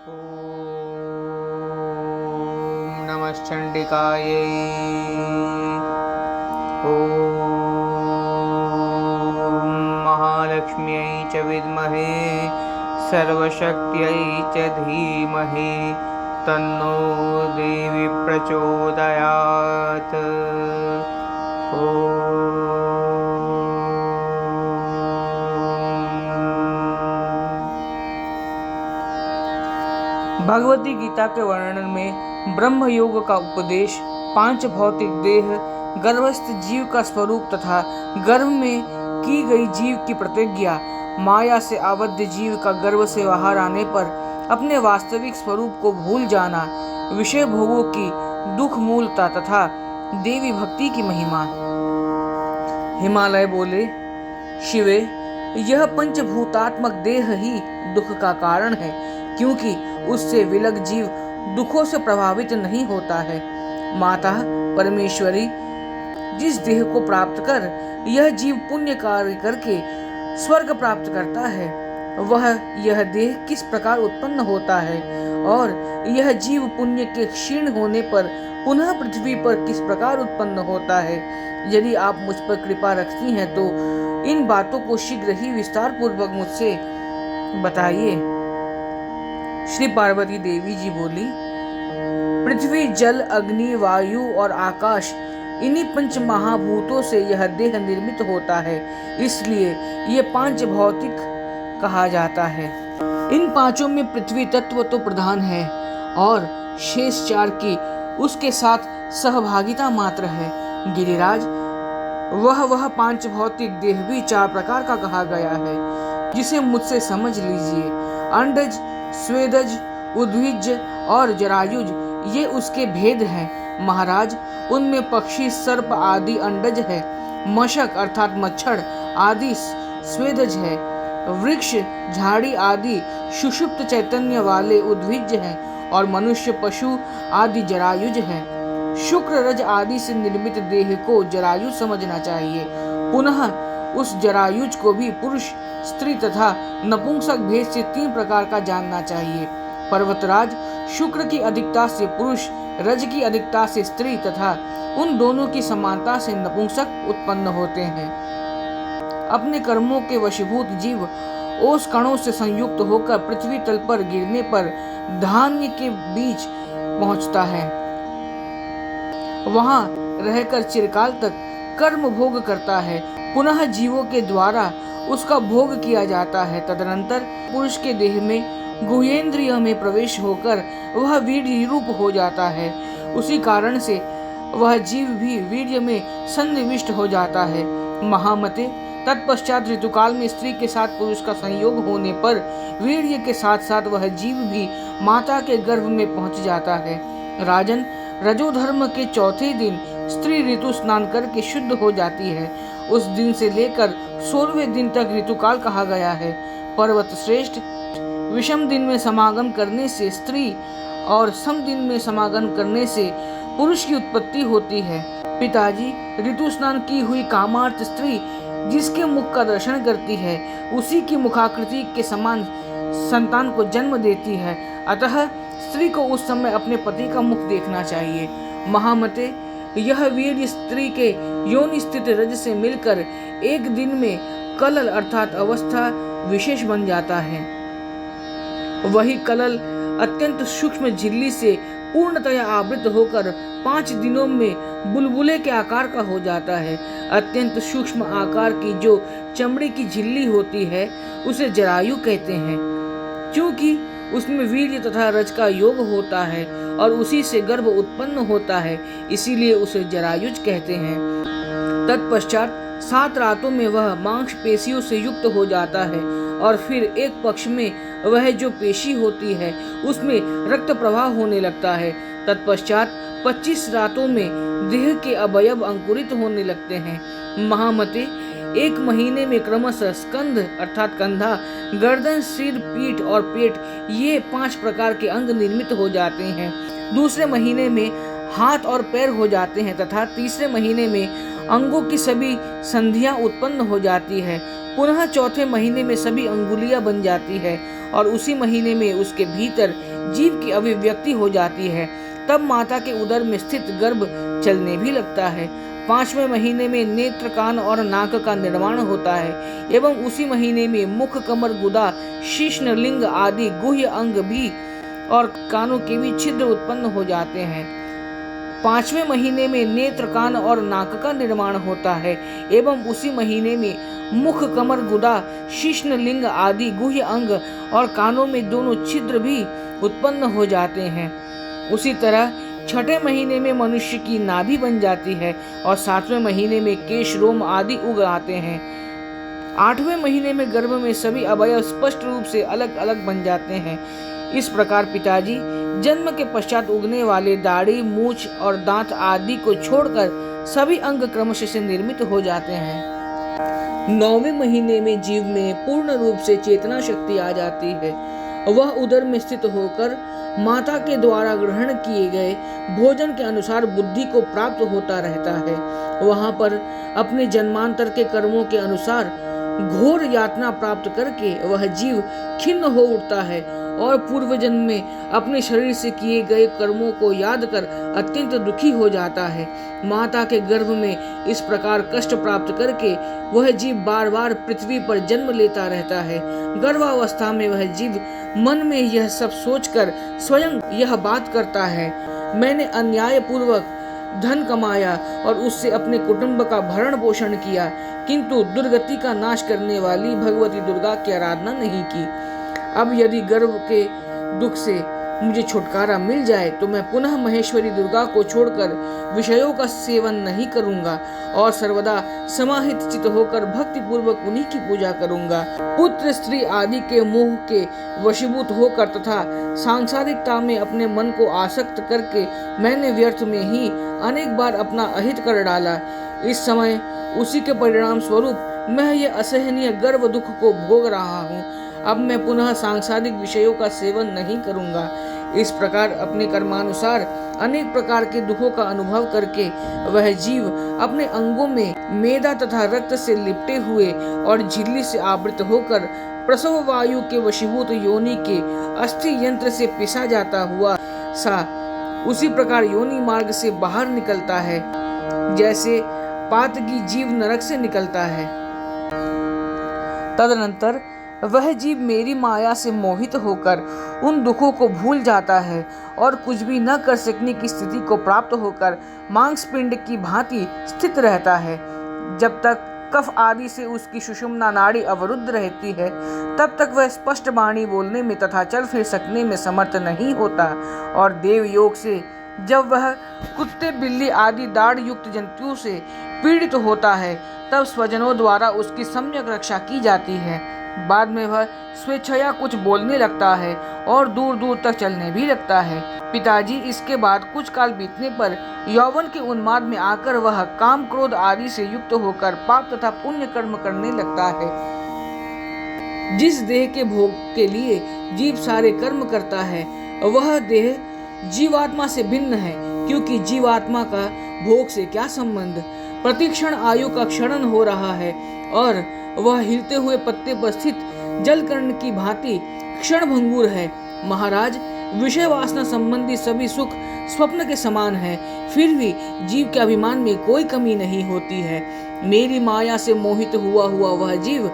ॐ नमश्चण्डिकायै। ॐ महालक्ष्म्यै च विद्महे सर्वशक्त्यै च धीमहि तन्नो देवी प्रचोदयात्। भगवती गीता के वर्णन में ब्रह्म योग का उपदेश, पांच भौतिक देह, गर्भस्थ जीव का स्वरूप तथा गर्भ में की गई जीव की प्रतिज्ञा, माया से आबद्ध जीव का गर्भ से बाहर आने पर अपने वास्तविक स्वरूप को भूल जाना, विषय भोगों की दुख मूलता तथा देवी भक्ति की महिमा। हिमालय बोले, शिवे, यह पंचभूतात्मक देह ही दुख का कारण है, क्योंकि उससे विलग जीव दुखों से प्रभावित नहीं होता है। माता परमेश्वरी, जिस देह को प्राप्त कर यह जीव पुण्य कार्य करके स्वर्ग प्राप्त करता है, वह यह देह किस प्रकार उत्पन्न होता है और यह जीव पुण्य के क्षीण होने पर पुनः पृथ्वी पर किस प्रकार उत्पन्न होता है, यदि आप मुझ पर कृपा रखती हैं तो इन बातों को शीघ्र ही विस्तार पूर्वक मुझसे बताइए। श्री पार्वती देवी जी बोली, पृथ्वी, जल, अग्नि, वायु और आकाश, इन्हीं पंच महाभूतों से यह देह निर्मित होता है, इसलिए ये पांच भौतिक कहा जाता है। इन पांचों में पृथ्वी तत्व तो प्रधान है और शेष चार की उसके साथ सहभागिता मात्र है। गिरिराज, वह पांच भौतिक देह भी चार प्रकार का कहा गया है, जिसे मुझसे समझ लीजिए। अंडज, स्वेदज, उद्भिज और जरायुज, ये उसके भेद हैं। महाराज, उनमें पक्षी, सर्प आदि अंडज है, मशक अर्थात मच्छर आदि स्वेदज है, वृक्ष, झाड़ी आदि सुषुप्त चैतन्य वाले उद्भिज हैं और मनुष्य, पशु आदि जरायुज हैं। शुक्र, रज आदि से निर्मित देह को जरायुज समझना चाहिए। पुनः उस जरायुज को भी पुरुष, स्त्री तथा नपुंसक भेद से तीन प्रकार का जानना चाहिए। पर्वतराज, शुक्र की अधिकता से पुरुष, रज की अधिकता से स्त्री तथा उन दोनों की समानता से नपुंसक उत्पन्न होते हैं। अपने कर्मों के वशीभूत जीव ओस कणों से संयुक्त होकर पृथ्वी तल पर गिरने पर धान्य के बीच पहुंचता है, वहां रहकर चिरकाल तक कर्म भोग करता है। पुनः जीवों के द्वारा उसका भोग किया जाता है। तदनंतर पुरुष के देह में गुहेंद्रिय में प्रवेश होकर वह वीर्य रूप हो जाता है। उसी कारण से वह जीव भी वीर्य में सन्निविष्ट हो जाता है। महामते, तत्पश्चात ऋतुकाल में स्त्री के साथ पुरुष का संयोग होने पर वीर्य के साथ साथ वह जीव भी माता के गर्भ में पहुंच जाता है। राजन, रजोधर्म के चौथे दिन स्त्री ऋतु स्नान करके शुद्ध हो जाती है। उस दिन से लेकर 16वें दिन तक ऋतुकाल कहा गया है। पर्वत श्रेष्ठ, विषम दिन में समागम करने से स्त्री और सम दिन में समागम करने से पुरुष की उत्पत्ति होती है। पिताजी, ऋतु स्नान की हुई कामार्थ स्त्री जिसके मुख का दर्शन करती है, उसी की मुखाकृति के समान संतान को जन्म देती है। अतः स्त्री को उस समय अपने पति का मुख देखना चाहिए। महामते, यह वीर्य स्त्री के योनि स्थित रज से मिलकर एक दिन में कलल अर्थात अवस्था विशेष बन जाता है। वही कलल अत्यंत सूक्ष्म झिल्ली से पूर्णतया आवृत होकर 5 दिनों में बुलबुले के आकार का हो जाता है। अत्यंत सूक्ष्म आकार की जो चमड़ी की झिल्ली होती है, उसे जरायु कहते हैं, क्योंकि उसमें वीर्य तथा रज का योग होता है और उसी से गर्भ उत्पन्न होता है, इसीलिए उसे जरायुज कहते हैं। तत्पश्चात 7 रातों में वह मांस पेशियों से युक्त हो जाता है और फिर एक पक्ष में वह जो पेशी होती है उसमें रक्त प्रवाह होने लगता है। तत्पश्चात 25 रातों में देह के अवयव अंकुरित होने लगते हैं। महामते, 1 महीने में क्रमशः स्कंध अर्थात कंधा, गर्दन, सिर, पीठ और पेट, ये 5 प्रकार के अंग निर्मित हो जाते हैं। दूसरे महीने में हाथ और पैर हो जाते हैं तथा तीसरे महीने में अंगों की सभी संधियां उत्पन्न हो जाती है। पुनः चौथे महीने में सभी अंगुलियां बन जाती है और उसी महीने में उसके भीतर जीव की अभिव्यक्ति हो जाती है। तब माता के उदर में स्थित गर्भ चलने भी लगता है। 5वें महीने में नेत्र, कान और नाक का निर्माण होता है एवं उसी महीने में मुख, कमर, गुदा, शीश्न, लिंग आदि गुह्य अंग भी और कानों के भी छिद्र उत्पन्न हो जाते हैं। 5वें महीने में नेत्र, कान और नाक का निर्माण होता है एवं उसी महीने में मुख, कमर, गुदा, शीश्न, लिंग आदि गुह्य अंग और कानों में दोनों छिद्र भी उत्पन्न हो जाते हैं। उसी तरह 6ठे महीने में मनुष्य की नाभि बन जाती है और 7वें महीने में केश, रोम आदि उग आते हैं। 8वें महीने में गर्भ में सभी अवयव स्पष्ट रूप से अलग अलग बन जाते हैं। इस प्रकार पिताजी जन्म के पश्चात उगने वाले दाढ़ी, मूछ और दांत आदि को छोड़कर सभी अंग क्रमशः से निर्मित हो जाते हैं। 9वें महीने में जीव में पूर्ण रूप से चेतना शक्ति आ जाती है। वह उदर में स्थित होकर माता के द्वारा ग्रहण किए गए भोजन के अनुसार बुद्धि को प्राप्त होता रहता है। वहां पर अपने जन्मांतर के कर्मों के अनुसार घोर यातना प्राप्त करके वह जीव खिन्न हो उठता है और पूर्व जन्म में अपने शरीर से किए गए कर्मों को याद कर अत्यंत दुखी हो जाता है। माता के गर्भ में इस प्रकार कष्ट प्राप्त करके वह जीव बार बार पृथ्वी पर जन्म लेता रहता है। गर्भावस्था में वह जीव मन में यह सब सोचकर स्वयं यह बात करता है, मैंने अन्याय पूर्वक धन कमाया और उससे अपने कुटुंब का भरण पोषण किया, किंतु दुर्गति का नाश करने वाली भगवती दुर्गा की आराधना नहीं की। अब यदि गर्भ के दुख से मुझे छुटकारा मिल जाए तो मैं पुनः महेश्वरी दुर्गा को छोड़कर विषयों का सेवन नहीं करूंगा और सर्वदा समाहित चित होकर भक्ति पूर्वक उन्हीं की पूजा करूंगा। पुत्र, स्त्री आदि के मोह के वशीभूत होकर तथा सांसारिकता में अपने मन को आसक्त करके मैंने व्यर्थ में ही अनेक बार अपना अहित कर डाला। इस समय उसी के परिणाम स्वरूप मैं ये असहनीय गर्भ दुख को भोग रहा हूँ। अब मैं पुनः सांसारिक विषयों का सेवन नहीं करूंगा। इस प्रकार अपने कर्मानुसार अनेक प्रकार के दुखों का अनुभव करके वह जीव अपने अंगों में मेदा तथा रक्त से लिपटे हुए और झिल्ली से आवृत होकर प्रसव वायु के वशीभूत योनि के अस्थि यंत्र से पिसा जाता हुआ सा उसी प्रकार योनि मार्ग से बाहर निकलता है, जैसे पातकी जीव नरक से निकलता है। तदनंतर वह जीव मेरी माया से मोहित होकर उन दुखों को भूल जाता है और कुछ भी न कर सकने की स्थिति को प्राप्त होकर मांस पिंड की भांति स्थित रहता है। जब तक कफ आदि से उसकी सुषुम्ना नाड़ी अवरुद्ध रहती है तब तक वह स्पष्ट वाणी बोलने में तथा चल फिर सकने में समर्थ नहीं होता और देव योग से जब वह कुत्ते, बिल्ली आदि दाढ़ युक्त जंतुओं से पीड़ित होता है तब स्वजनों द्वारा उसकी सम्यक रक्षा की जाती है। बाद में वह स्वेच्छया कुछ बोलने लगता है और दूर दूर तक चलने भी लगता है। पिताजी इसके बाद कुछ काल बीतने पर यौवन के उन्माद में आकर वह काम, क्रोध आदि से युक्त होकर पाप तथा पुण्य कर्म करने लगता है। जिस देह के भोग के लिए जीव सारे कर्म करता है वह देह जीवात्मा से भिन्न है, क्योंकि जीवात्मा का भोग से क्या संबंध। प्रतिक्षण आयु का क्षरण हो रहा है और वह हिलते हुए पत्ते पर स्थित जलकर्ण की भांति क्षण भंगुर है। महाराज, विषय वासना संबंधी सभी सुख स्वप्न के समान है, फिर भी जीव के अभिमान में कोई कमी नहीं होती है। मेरी माया से मोहित हुआ वह जीव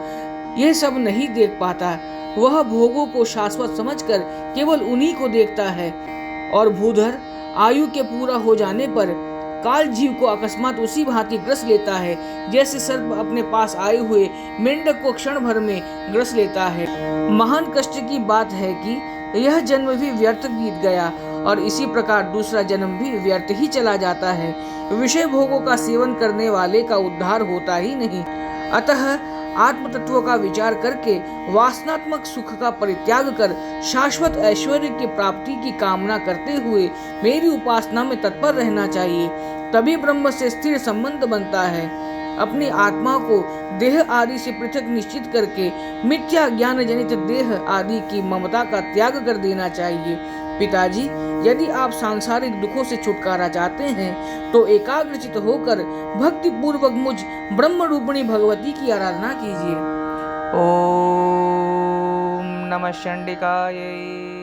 यह सब नहीं देख पाता। वह भोगों को शाश्वत समझकर केवल उन्हीं को देखता है और भूधर आयु के पूरा हो जाने पर काल जीव को अकस्मात उसी भांति ग्रस लेता है जैसे सर्प अपने पास आए हुए मेंढक को क्षण भर में ग्रस लेता है। महान कष्ट की बात है कि यह जन्म भी व्यर्थ बीत गया और इसी प्रकार दूसरा जन्म भी व्यर्थ ही चला जाता है। विषय भोगों का सेवन करने वाले का उद्धार होता ही नहीं। अतः आत्म तत्व का विचार करके वासनात्मक सुख का परित्याग कर शाश्वत ऐश्वर्य की प्राप्ति की कामना करते हुए मेरी उपासना में तत्पर रहना चाहिए, तभी ब्रह्म से स्थिर संबंध बनता है। अपनी आत्मा को देह आदि से पृथक निश्चित करके मिथ्या ज्ञान जनित देह आदि की ममता का त्याग कर देना चाहिए। पिताजी, यदि आप सांसारिक दुखों से छुटकारा चाहते हैं तो एकाग्रचित होकर भक्ति पूर्वक मुझ ब्रह्म रूपिणी भगवती की आराधना कीजिए। ओम नमः चंडिकाय।